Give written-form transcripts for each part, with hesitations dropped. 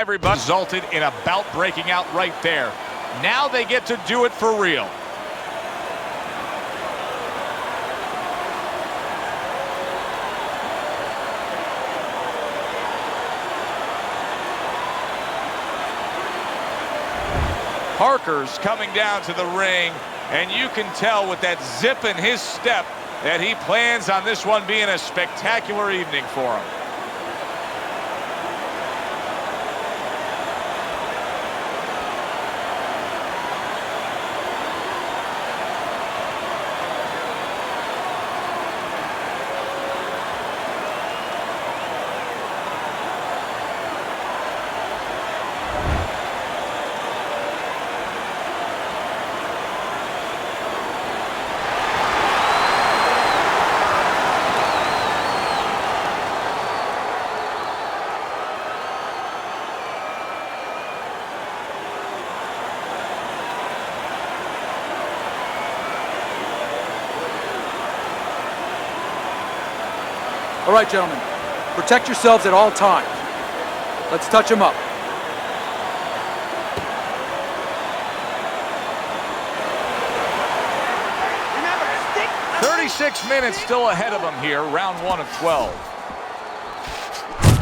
Everybody resulted in a bout breaking out right there. Now they get to do it for real. Parker's coming down to the ring, and you can tell with that zip in his step that he plans on this one being a spectacular evening for him. All right, gentlemen, protect yourselves at all times. Let's touch them up. 36 minutes still ahead of him here, round 1 of 12.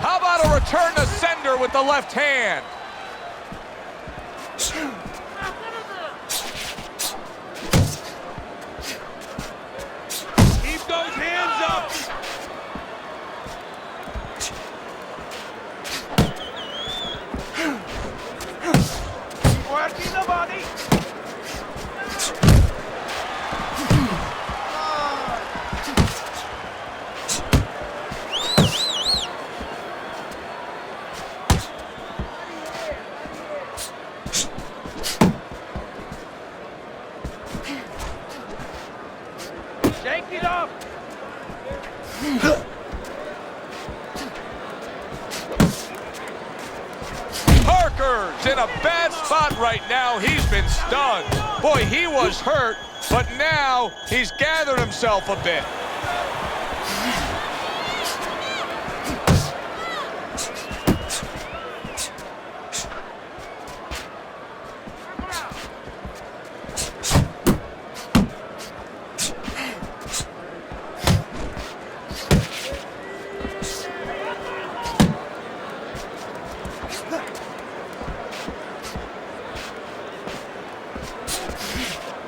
How about a return to sender with the left hand? Keep those hands up! Working the body! Shake it off! Parker's in a bad spot right now. He's been stunned. Boy, he was hurt, but now he's gathered himself a bit.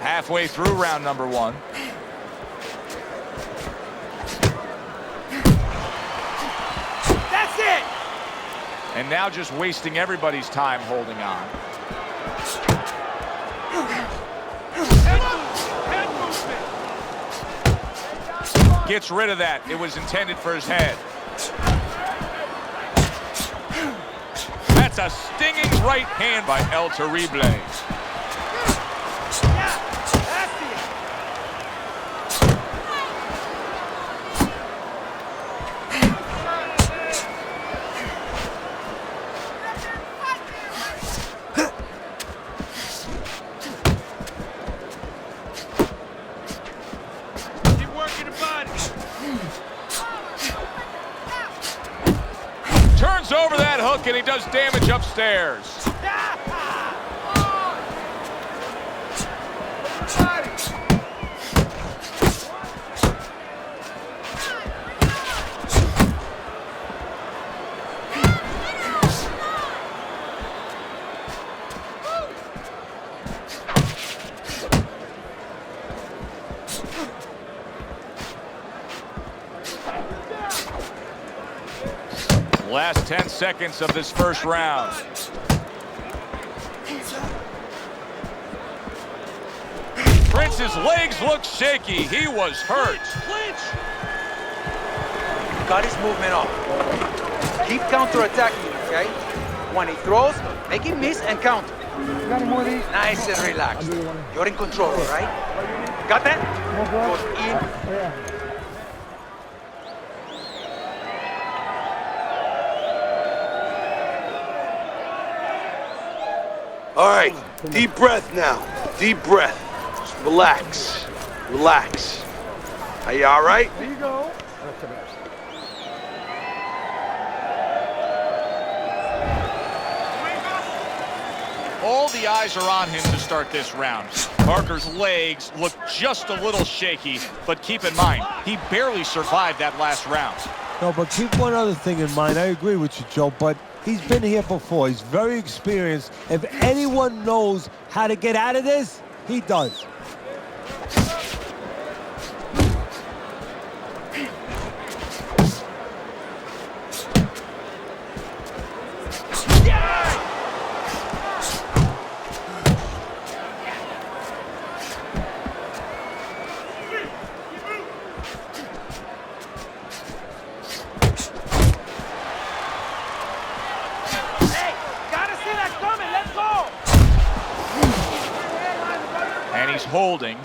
Halfway through round number 1. That's it! And now just wasting everybody's time holding on. Head movement! Gets rid of that. It was intended for his head. That's a stinging right hand by El Terrible. Turns over that hook and he does damage upstairs. Last 10 seconds of this first round. Prince's legs look shaky. He was hurt. Got his movement off. Keep counter-attacking, okay? When he throws, make him miss and counter. Got any more of these? Nice and relaxed. You're in control, all right? Got that? Goes in. Yeah. All right, deep breath now. Deep breath. Just relax. Relax. Are you all right? There you go. All the eyes are on him to start this round. Parker's legs look just a little shaky, but keep in mind, he barely survived that last round. No, but keep one other thing in mind. I agree with you, Joe, but he's been here before. He's very experienced. If anyone knows how to get out of this, he does. Holding.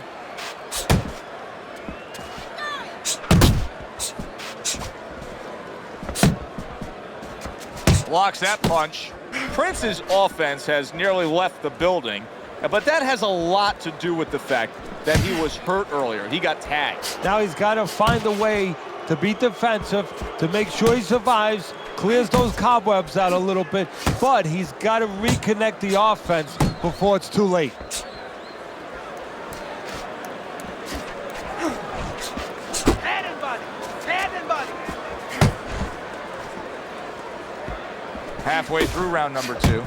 Blocks that punch. Prince's offense has nearly left the building, but that has a lot to do with the fact that he was hurt earlier. He got tagged. Now he's got to find a way to be defensive, to make sure he survives, clears those cobwebs out a little bit, but he's got to reconnect the offense before it's too late. Halfway through round number 2.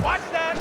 Watch that.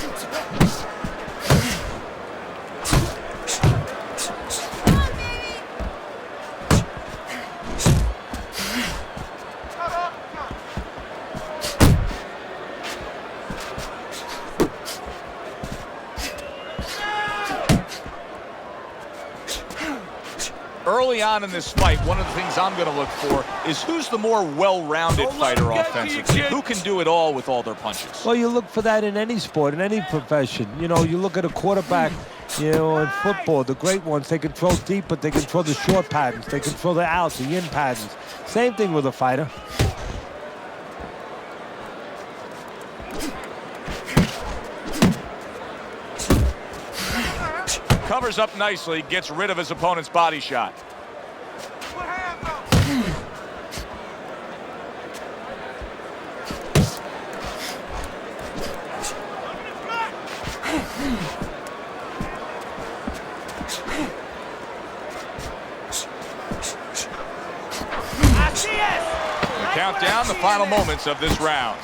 Early on in this fight, one of the things I'm going to look for is who's the more well-rounded fighter offensively. Who can do it all with all their punches? Well, you look for that in any sport, in any profession. You know, you look at a quarterback, you know, in football, the great ones, they can throw deep, but they can throw the short patterns. They can throw the outs, the in patterns. Same thing with a fighter. Covers up nicely, gets rid of his opponent's body shot. Count down the final moments of this round.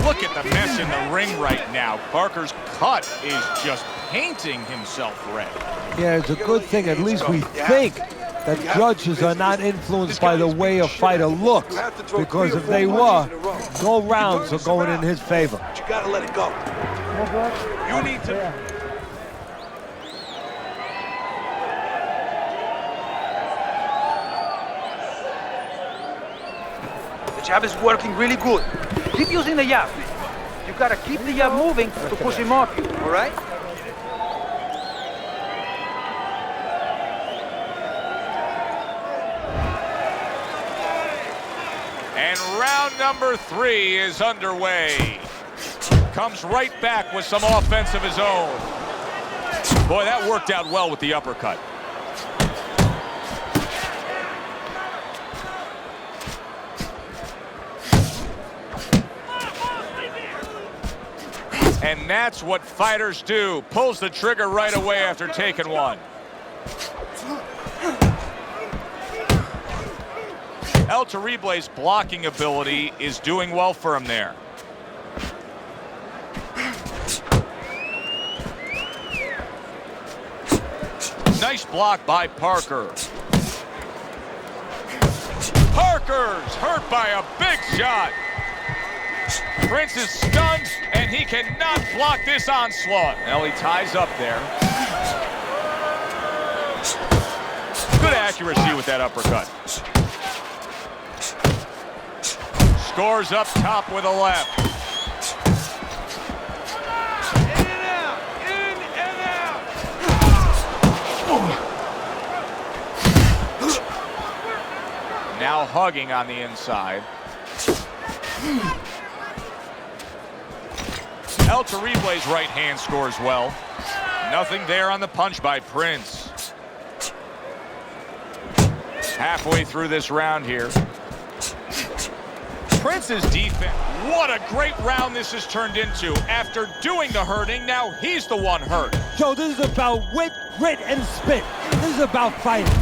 Look at the mess in the ring right now. Parker's cut is just painting himself red. Yeah, it's a good thing. At least we think that judges are not influenced by the way a fighter looks. Because if they were, no rounds are going in his favor. You gotta let it go. You need to. The jab is working really good. Keep using the jab. You gotta keep the jab moving to push him off you, all right? And round number 3 is underway. Comes right back with some offense of his own. Boy, that worked out well with the uppercut. And that's what fighters do. Pulls the trigger right away after taking one. El Terrible's blocking ability is doing well for him there. Nice block by Parker. Parker's hurt by a big shot. Prince is stunned, and he cannot block this onslaught. Now he ties up there. Good accuracy with that uppercut. Scores up top with a left. In and out. In and out. Now hugging on the inside. El Terrible's right hand scores well. Nothing there on the punch by Prince. Halfway through this round here. Prince's defense. What a great round this has turned into. After doing the hurting, now he's the one hurt. Joe, this is about wit, grit, and spit. This is about fighting.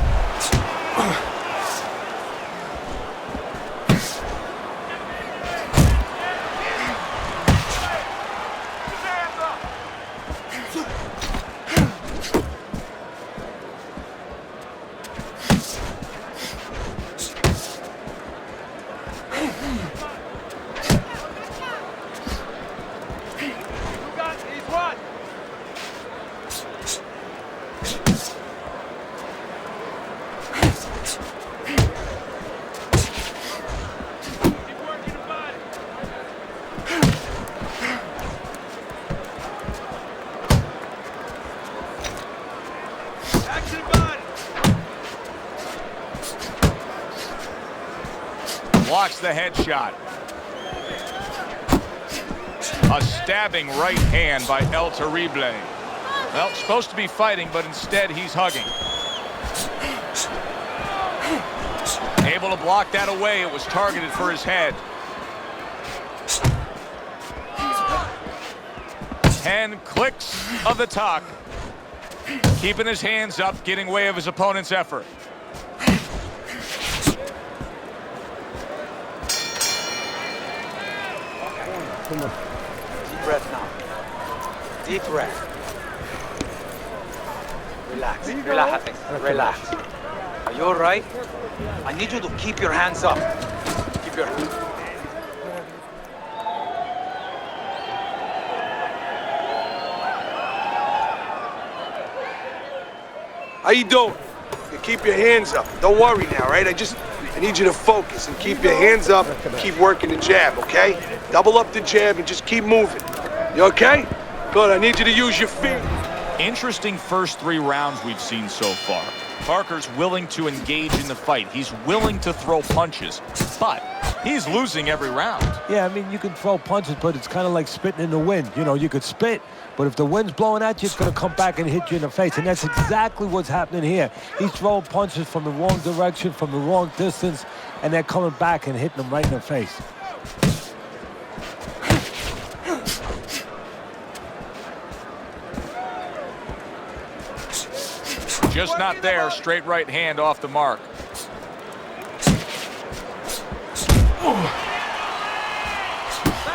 Blocks the headshot. A stabbing right hand by El Terrible. Well, supposed to be fighting, but instead he's hugging. Able to block that away. It was targeted for his head. 10 clicks of the talk. Keeping his hands up, getting way of his opponent's effort. Deep breath now. Deep breath. Relax. Relax. Relax. Are you all right? I need you to keep your hands up. Keep your hands. How you doing? You keep your hands up. Don't worry now, right? I need you to focus and keep your hands up. Keep working the jab, okay? Double up the jab and just keep moving. You okay? Good, I need you to use your feet. Interesting first 3 rounds we've seen so far. Parker's willing to engage in the fight. He's willing to throw punches, but he's losing every round. Yeah, I mean, you can throw punches, but it's kind of like spitting in the wind. You know, you could spit, but if the wind's blowing at you, it's going to come back and hit you in the face. And that's exactly what's happening here. He's throwing punches from the wrong direction, from the wrong distance, and they're coming back and hitting him right in the face. Just not there. Straight right hand off the mark.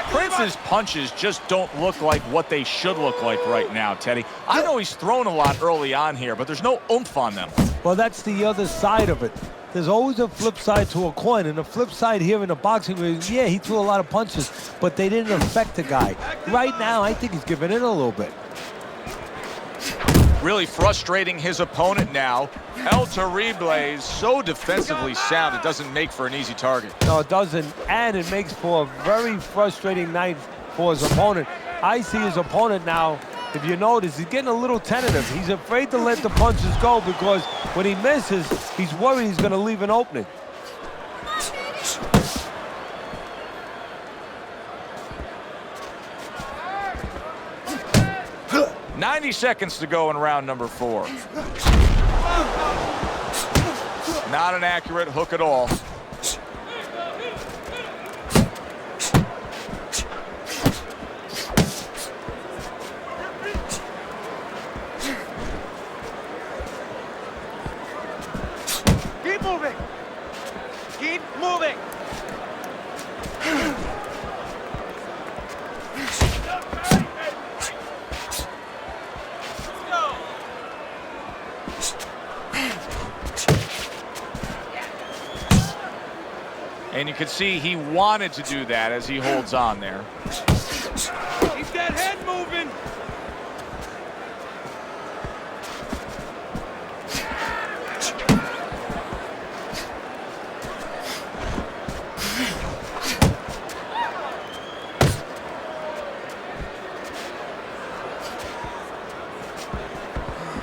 Prince's punches just don't look like what they should look like right now, Teddy. I know he's thrown a lot early on here, but there's no oomph on them. Well, that's the other side of it. There's always a flip side to a coin, and the flip side here in the boxing ring, yeah, he threw a lot of punches, but they didn't affect the guy. Right now, I think he's giving in a little bit. Really frustrating his opponent now. El Terrible is so defensively sound, it doesn't make for an easy target. No, it doesn't, and it makes for a very frustrating night for his opponent. I see his opponent now, if you notice, he's getting a little tentative. He's afraid to let the punches go because when he misses, he's worried he's going to leave an opening. 90 seconds to go in round number 4. Not an accurate hook at all. Keep moving. Keep moving. And you can see he wanted to do that as he holds on there. Keep that head moving.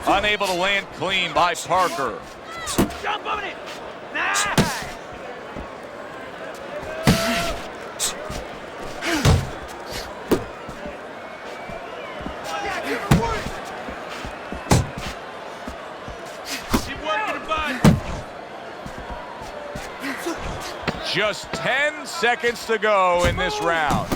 Unable to land clean by Parker. Jump on it. Nice. Just 10 seconds to go in this round.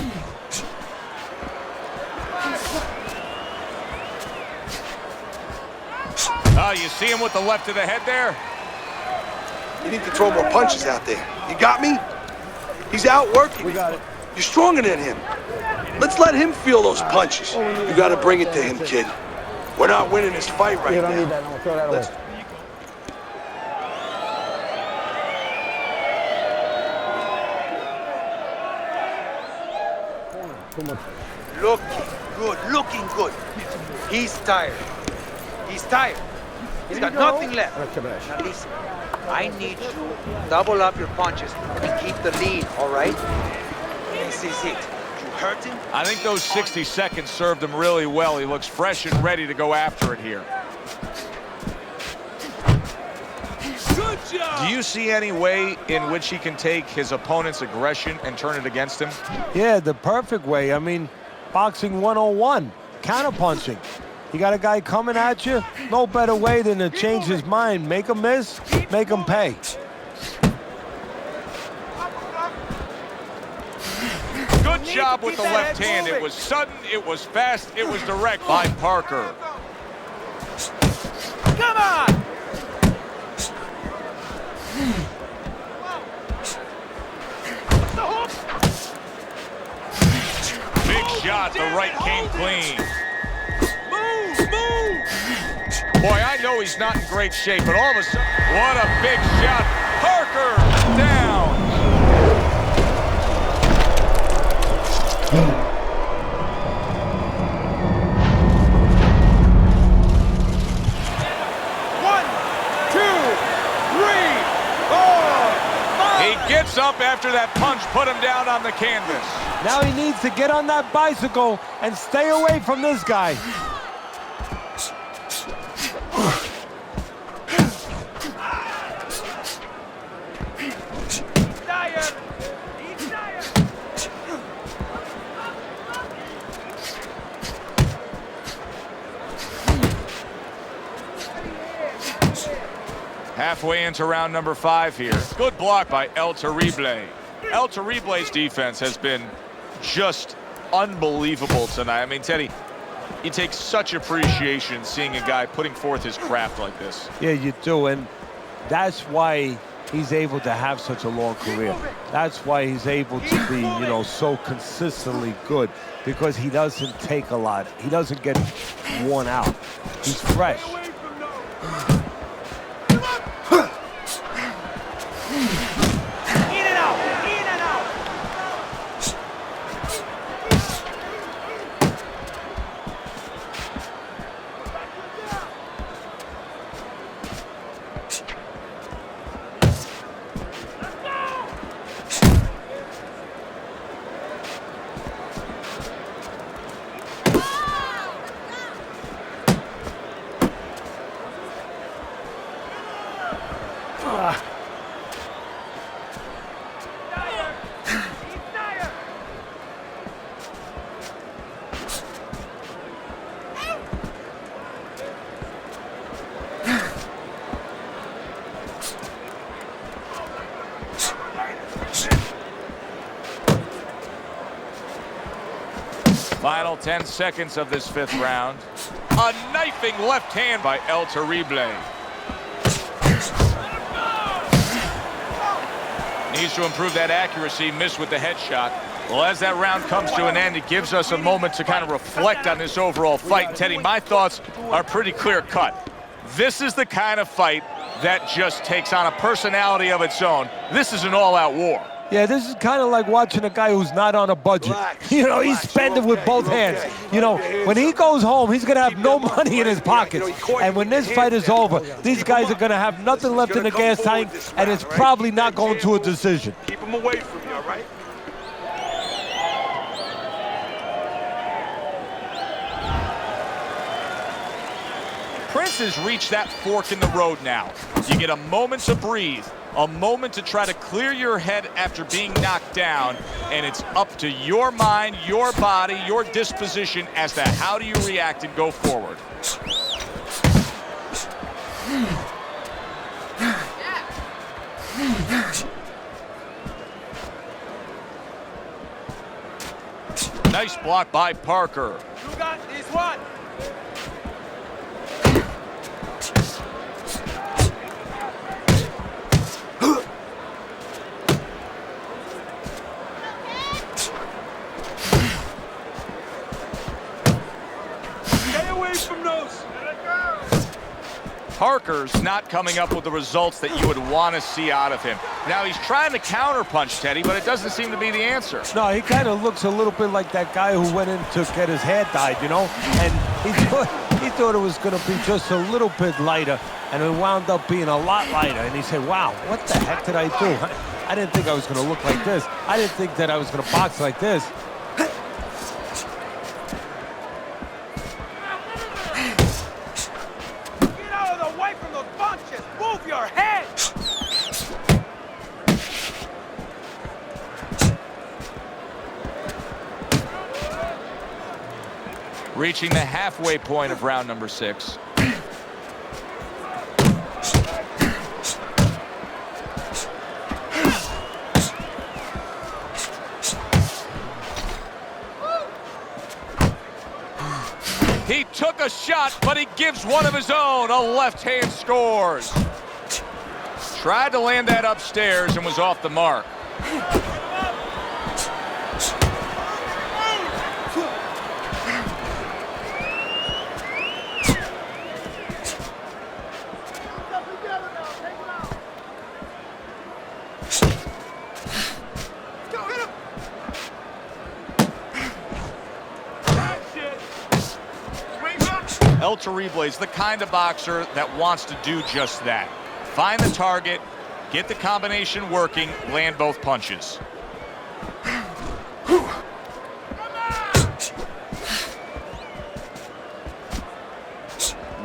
Oh, you see him with the left of the head there? You need to throw more punches out there. You got me? He's outworking me. You're stronger than him. Let's let him feel those punches. You got to bring it to him, kid. We're not winning this fight right now. You don't need that. No, throw that away. Looking good. He's tired. He's tired. He's got nothing left. Now listen, I need you to double up your punches and keep the lead, all right? This is it. You hurt him? I think those 60 seconds served him really well. He looks fresh and ready to go after it here. Good job. Do you see any way in which he can take his opponent's aggression and turn it against him? Yeah, the perfect way. I mean, boxing 101, counterpunching. You got a guy coming at you, no better way than to change his mind. Make him miss, make him pay. Good job with the left hand. It was sudden, it was fast, it was direct by Parker. Come on! Big shot, the right came clean. Boy, I know he's not in great shape, but all of a sudden, what a big shot. Parker down. One, two, three, four, five. He gets up after that punch, put him down on the canvas. Now he needs to get on that bicycle and stay away from this guy. Halfway into round number 5 here. Good block by El Terrible. El Terrible's defense has been just unbelievable tonight. I mean, Teddy, you take such appreciation seeing a guy putting forth his craft like this. Yeah, you do, and that's why he's able to have such a long career. That's why he's able to be, you know, so consistently good, because he doesn't take a lot. He doesn't get worn out. He's fresh. Final 10 seconds of this 5th round. A knifing left hand by El Terrible. Needs to improve that accuracy, missed with the headshot. Well, as that round comes to an end, it gives us a moment to kind of reflect on this overall fight. And Teddy, my thoughts are pretty clear cut. This is the kind of fight that just takes on a personality of its own. This is an all-out war. Yeah, this is kind of like watching a guy who's not on a budget. Relax, you know, he's relax, spending with both hands. You know, when he goes home, he's going to have no money in his pockets. And when this fight is over, these guys are going to have nothing left in the gas tank, and it's probably not going to a decision. Keep him away from you, all right? Prince has reached that fork in the road now. You get a moment to breathe, a moment to try to clear your head after being knocked down, and it's up to your mind, your body, your disposition as to how do you react and go forward. Nice block by Parker. You got this one. Stay away from those. Parker's not coming up with the results that you would want to see out of him. Now, he's trying to counterpunch, Teddy, but it doesn't seem to be the answer. No, he kind of looks a little bit like that guy who went in to get his hair dyed, you know? And he thought it was going to be just a little bit lighter, and it wound up being a lot lighter. And he said, wow, what the heck did I do? I didn't think I was going to look like this. I didn't think that I was going to box like this. Move your head! Reaching the halfway point of round number 6. He took a shot, but he gives one of his own. A left hand scores. Tried to land that upstairs and was off the mark. El Terrible is the kind of boxer that wants to do just that. Find the target, get the combination working, land both punches.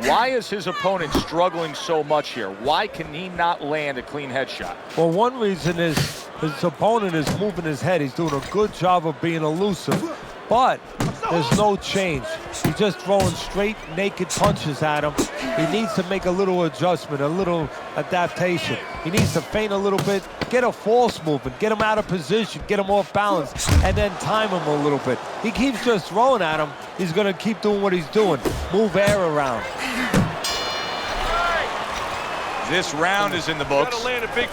Why is his opponent struggling so much here? Why can he not land a clean headshot? Well, one reason is his opponent is moving his head. He's doing a good job of being elusive, but there's no change. He's just throwing straight, naked punches at him. He needs to make a little adjustment, a little adaptation. He needs to feint a little bit, get a false movement, get him out of position, get him off balance, and then time him a little bit. He keeps just throwing at him. He's going to keep doing what he's doing. Move air around. This round is in the books,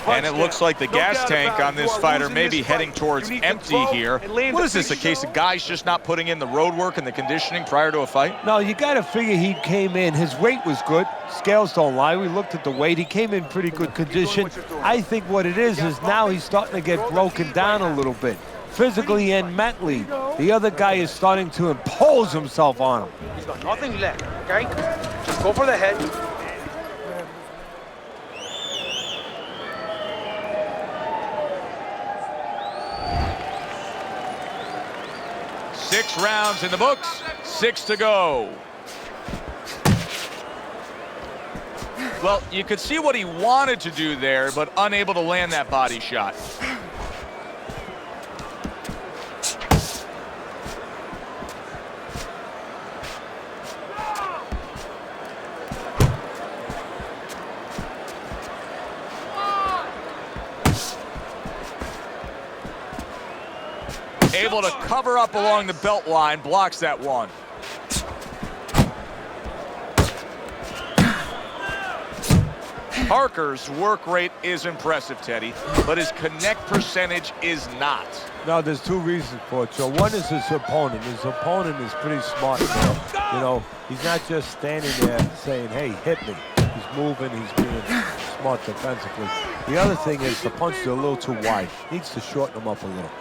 and it looks like the gas tank on this fighter may be heading towards empty here. What is this, a case of guys just not putting in the road work and the conditioning prior to a fight? No, you got to figure he came in. His weight was good. Scales don't lie. We looked at the weight. He came in pretty good condition. I think what it is now he's starting to get broken down a little bit, physically and mentally. The other guy is starting to impose himself on him. He's got nothing left, okay? Just go for the head. 6 rounds in the books, 6 to go. Well, you could see what he wanted to do there, but unable to land that body shot. Able to cover up along the belt line, blocks that one. Parker's work rate is impressive, Teddy, but his connect percentage is not. No, there's 2 reasons for it, Joe. One is his opponent. His opponent is pretty smart, man. You know, he's not just standing there saying, hey, hit me. He's moving, he's being smart defensively. The other thing is the punches are a little too wide. Needs to shorten them up a little.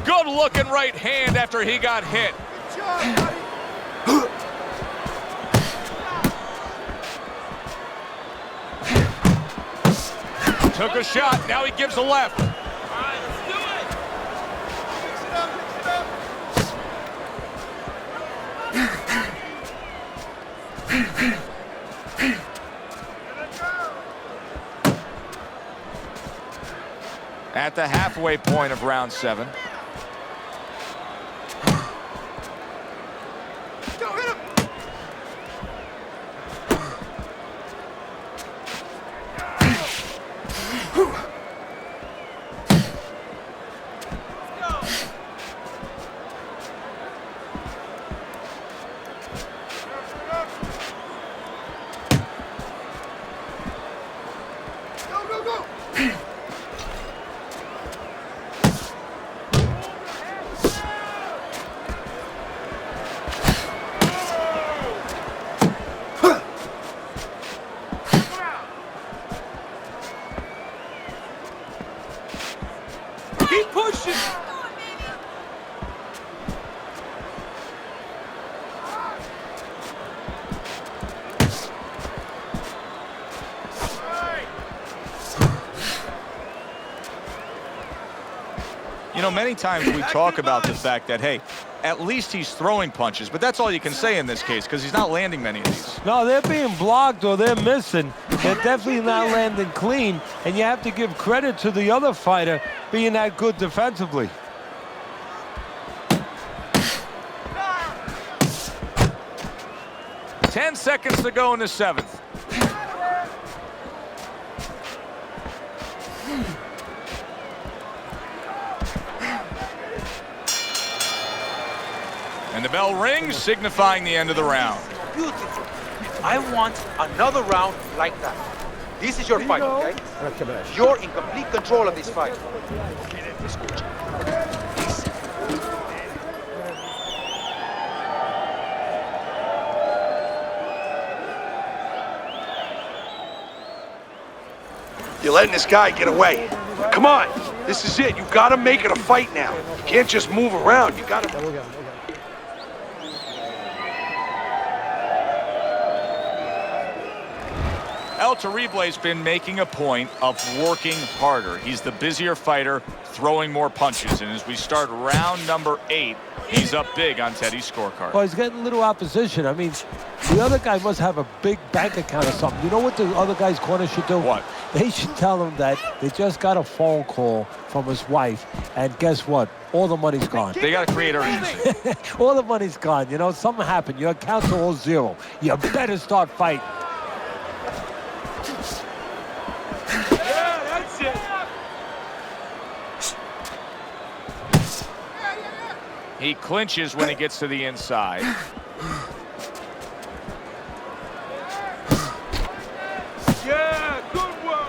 Good looking right hand after he got hit. Took a shot, now he gives a left. At the halfway point of round 7. know, many times we talk about the fact that, hey, at least he's throwing punches, but that's all you can say in this case because he's not landing many of these. No, they're being blocked or they're missing. They're definitely not landing clean, and you have to give credit to the other fighter being that good defensively. Ten seconds to go in the seventh. And the bell rings, signifying the end of the round. Beautiful. I want another round like that. This is your fight, okay? You're in complete control of this fight. Escucha. Listen. You're letting this guy get away. Come on. This is it. You gotta make it a fight now. You can't just move around. You gotta... El Terrible's been making a point of working harder. He's the busier fighter, throwing more punches. And as we start round number 8, he's up big on Teddy's scorecard. Well, he's getting little opposition. I mean, the other guy must have a big bank account or something. You know what the other guy's corner should do? What? They should tell him that they just got a phone call from his wife, and guess what? All the money's gone. They got to create urgency. All the money's gone. You know, something happened. Your accounts are all zero. You better start fighting. Yeah, that's it. He clinches when he gets to the inside. Yeah, good work.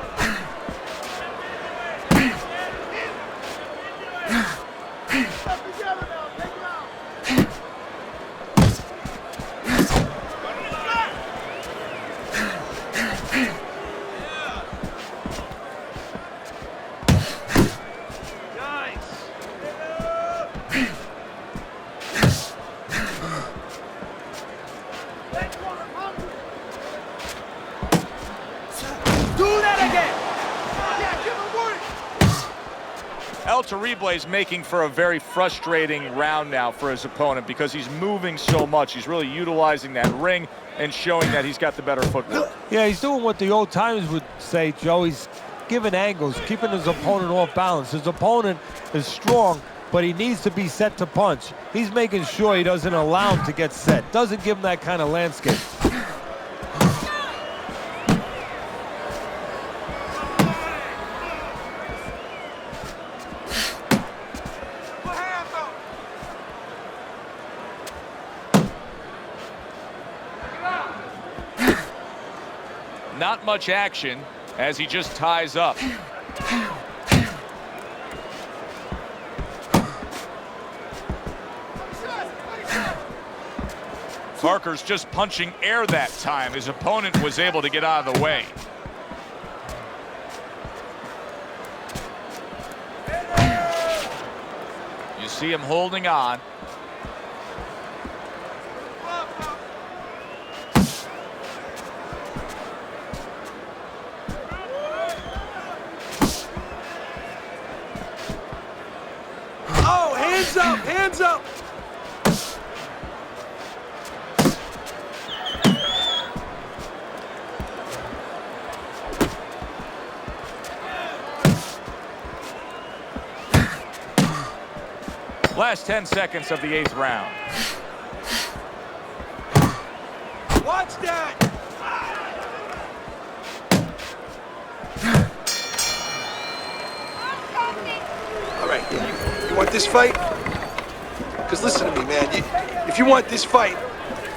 El Terrible's making for a very frustrating round now for his opponent because he's moving so much. He's really utilizing that ring and showing that he's got the better footwork. Yeah, he's doing what the old timers would say, Joe. He's giving angles, keeping his opponent off balance. His opponent is strong, but he needs to be set to punch. He's making sure he doesn't allow him to get set. Doesn't give him that kind of landscape. Not much action as he just ties up. Parker's just punching air that time. His opponent was able to get out of the way. You see him holding on. Oh, hands up, hands up. Last 10 seconds of the 8th round. Watch that. All right, you want this fight? Because listen to me, man. If you want this fight,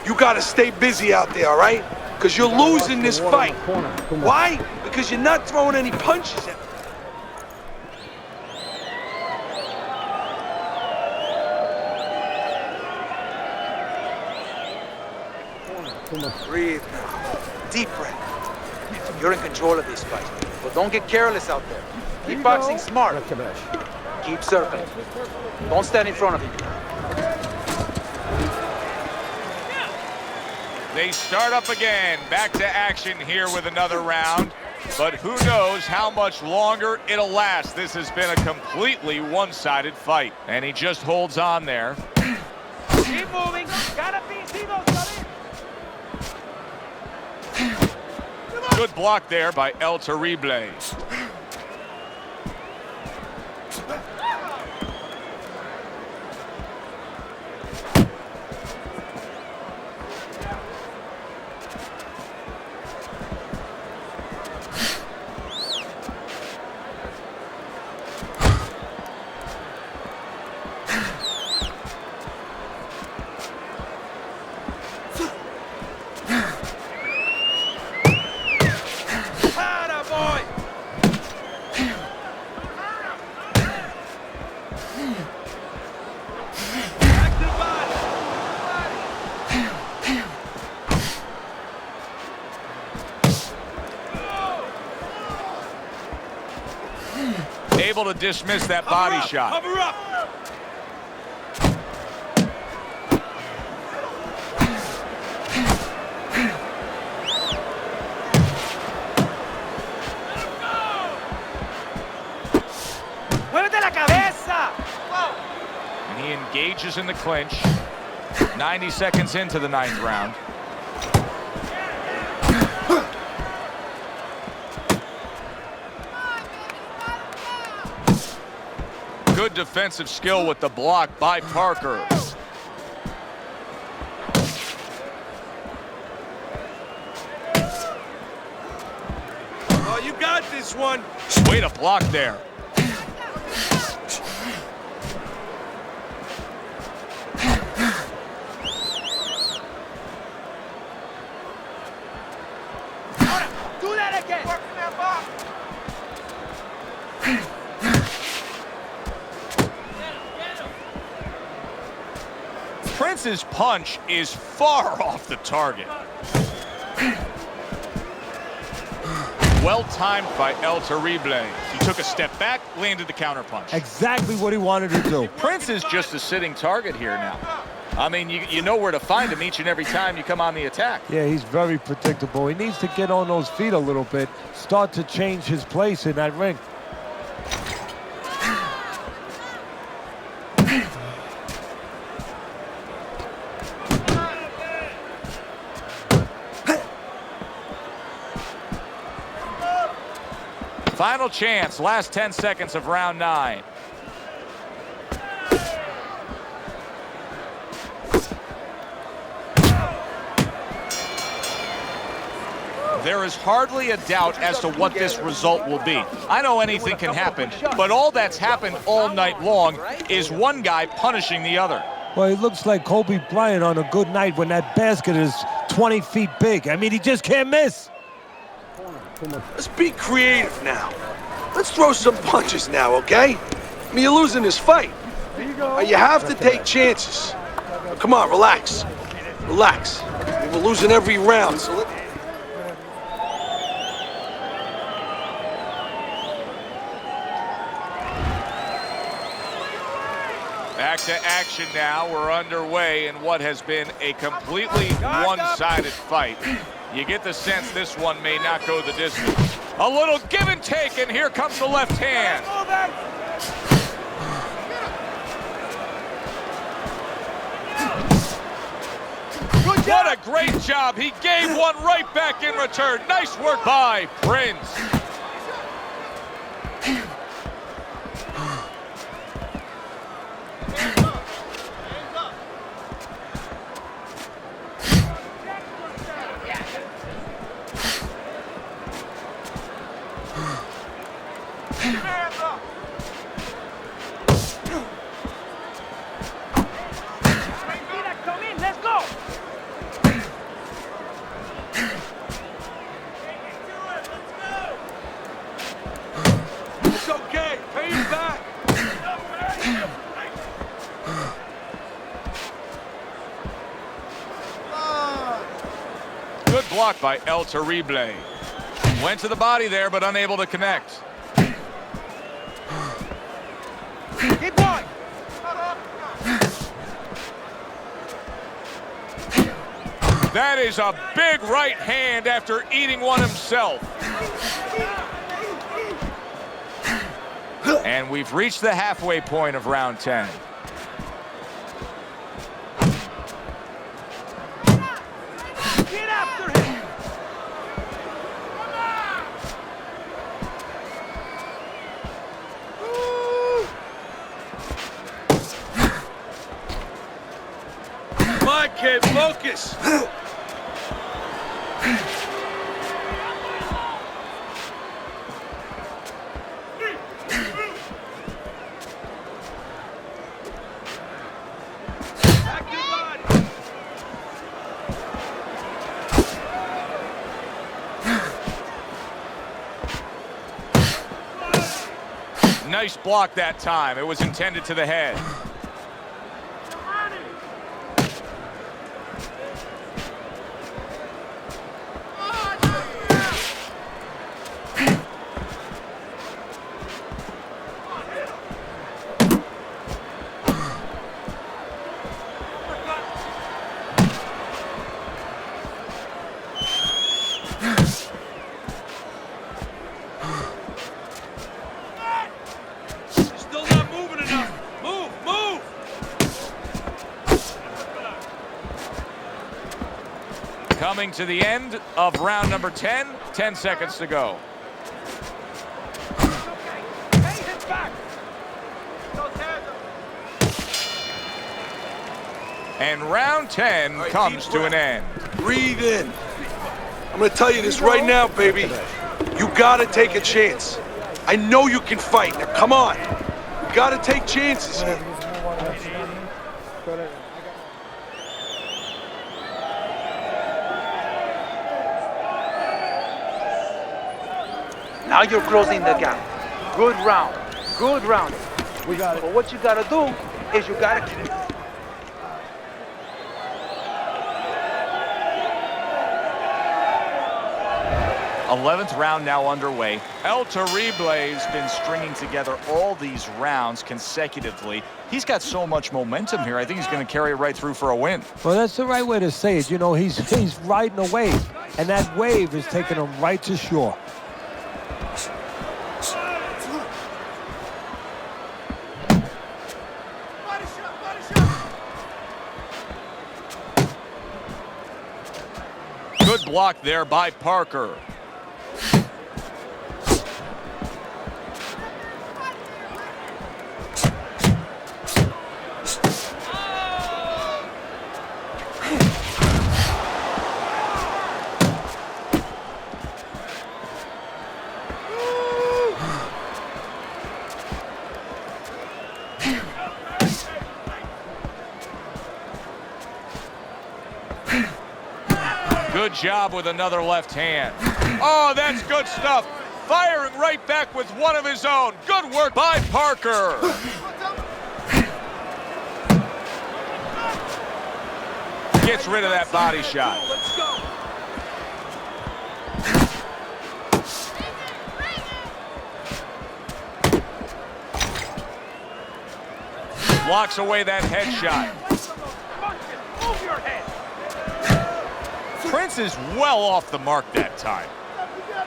you got to stay busy out there, all right? Because you're losing this fight. Why? Because you're not throwing any punches at me. Breathe now. Deep breath. You're in control of this fight. But don't get careless out there. Keep boxing smart. Keep circling. Don't stand in front of him. They start up again. Back to action here with another round. But who knows how much longer it'll last. This has been a completely one-sided fight. And he just holds on there. Keep moving. Gotta be Good block there by El Terrible. Able to dismiss that body shot. Cover up. ¡Muévete la cabeza! And he engages in the clinch. 90 seconds into the 9th round. Good defensive skill with the block by Parker. Oh, you got this one. Way to block there. Do that again! Work in that box! Prince's punch is far off the target. Well timed by El Terrible. He took a step back, landed the counterpunch. Exactly what he wanted to do. Prince is just a sitting target here now. I mean, you know where to find him each and every time you come on the attack. Yeah, he's very predictable. He needs to get on those feet a little bit, start to change his place in that ring. Final chance, last 10 seconds of round 9. There is hardly a doubt as to what this result will be. I know anything can happen, but all that's happened all night long is one guy punishing the other. Well, he looks like Kobe Bryant on a good night when that basket is 20 feet big. I mean, he just can't miss. Let's be creative now. Let's throw some punches now, okay? I mean, you're losing this fight. You have to take chances. Come on, relax. Relax. We're losing every round, so Back to action now. We're underway in what has been a completely one-sided fight. You get the sense this one may not go the distance. A little give and take, and here comes the left hand. What a great job. He gave one right back in return. Nice work by Prince. It's okay. Pay you back. Good block by El Terrible. Went to the body there, but unable to connect. Keep going! That is a big right hand after eating one himself. And we've reached the halfway point of round 10. Get after him! Come on, kid, focus. Back your body! Nice block that time. It was intended to the head. You're still not moving enough! Move! Move! Coming to the end of round number 10. 10 seconds to go. Okay! Hey, hit back! Those hands up! And round 10 right, comes deep to an breath. end. Breathe in. I'm gonna tell you this right now, baby. You gotta take a chance. I know you can fight. Now, come on. You gotta take chances here. Now you're closing the gap. Good round. Good round. We got it. But what you gotta do is you gotta keep 11th round now underway. El Terrible's been stringing together all these rounds consecutively. He's got so much momentum here. I think he's going to carry it right through for a win. Well, that's the right way to say it. You know, he's riding a wave, and that wave is taking him right to shore. Good block there by Parker. Good job with another left hand. Oh, that's good stuff. Firing right back with one of his own. Good work by Parker. Gets rid of that body shot. Let's go! Blocks away that headshot. Move your head! Prince is well off the mark that time.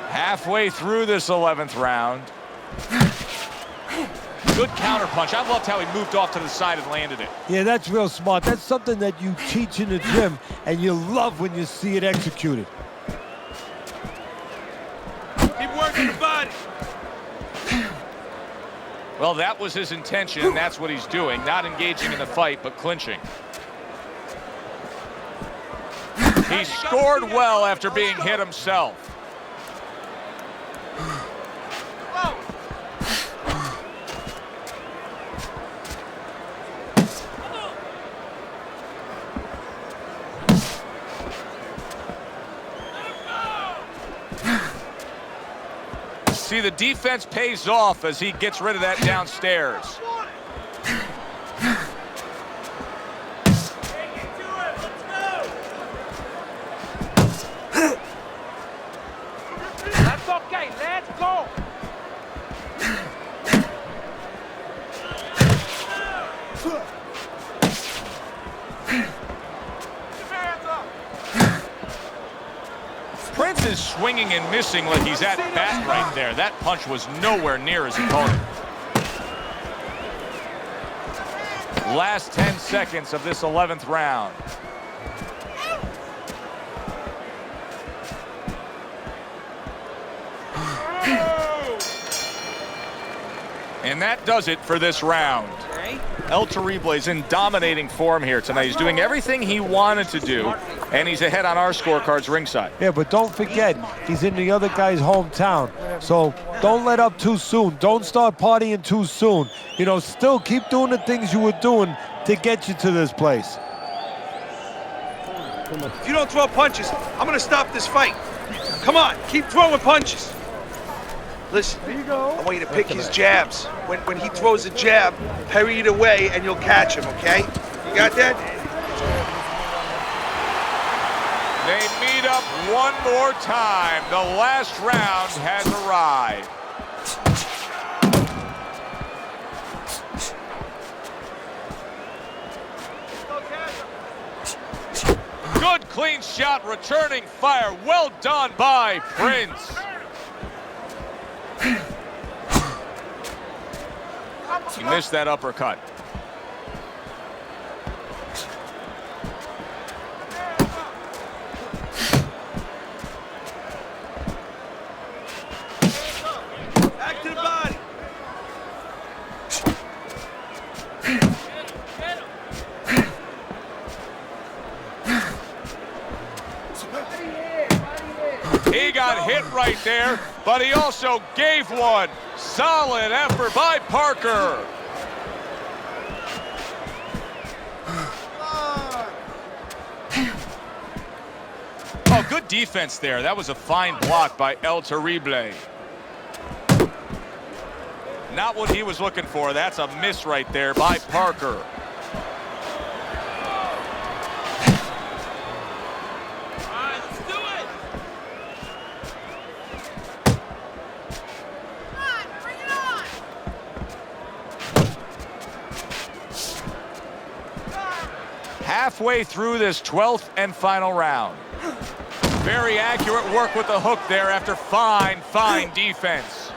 Halfway through this 11th round. Good counter punch. I loved how he moved off to the side and landed it. Yeah, that's real smart. That's something that you teach in the gym, and you love when you see it executed. Keep working the body! Well, that was his intention, and that's what he's doing. Not engaging in the fight, but clinching. He scored well after being hit himself. See, the defense pays off as he gets rid of that downstairs. That's okay. Let's go. Prince is swinging and missing like he's at bat right there. That punch was nowhere near his opponent. Last 10 seconds of this 11th round. And that does it for this round. El Terrible is in dominating form here tonight. He's doing everything he wanted to do, and he's ahead on our scorecards ringside. Yeah, but don't forget, he's in the other guy's hometown. So don't let up too soon. Don't start partying too soon. You know, still keep doing the things you were doing to get you to this place. If you don't throw punches, I'm gonna stop this fight. Come on, keep throwing punches. Listen, I want you to pick his jabs. When he throws a jab, parry it away and you'll catch him, okay? You got that? They meet up one more time. The last round has arrived. Good clean shot, returning fire. Well done by Prince. He missed that uppercut. Back to the body. He got hit right there, but he also gave one. Solid effort by Parker. Oh, good defense there. That was a fine block by El Terrible. Not what he was looking for. That's a miss right there by Parker. Halfway through this 12th and final round. Very accurate work with the hook there after fine defense.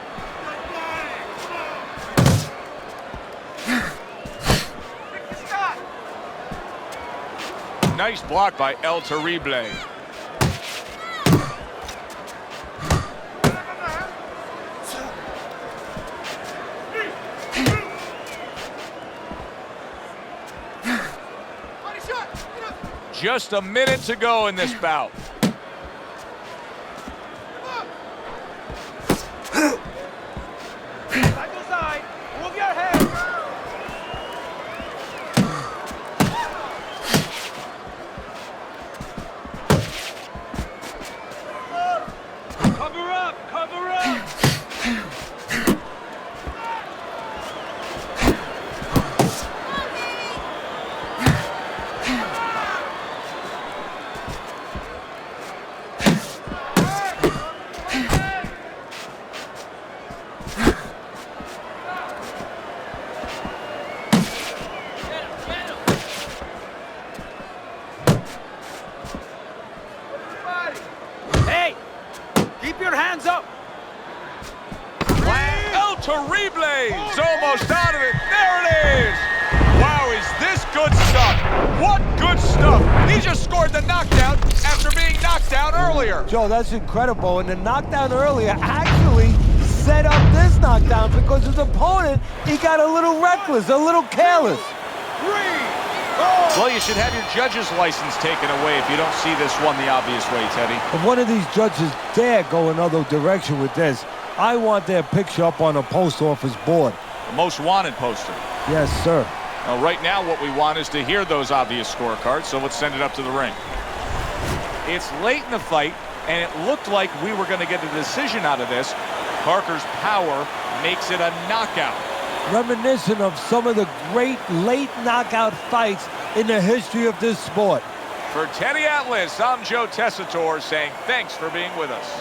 Nice block by El Terrible. Just a minute to go in this bout. Side to side. Move your head. Cover up. Cover up. Keep your hands up. El Terrible's almost out of it. There it is. Wow, is this good stuff? What good stuff. He just scored the knockdown after being knocked out earlier. Joe, that's incredible. And the knockdown earlier actually set up this knockdown because his opponent, he got a little reckless, a little careless. Well, you should have your judge's license taken away if you don't see this one the obvious way, Teddy. If one of these judges dare go another direction with this, I want their picture up on a post office board. The most wanted poster. Yes, sir. Now, right now, what we want is to hear those obvious scorecards, so let's send it up to the ring. It's late in the fight, and it looked like we were going to get a decision out of this. Parker's power makes it a knockout. Reminiscent of some of the great late knockout fights in the history of this sport. For Teddy Atlas, I'm Joe Tessitore saying thanks for being with us.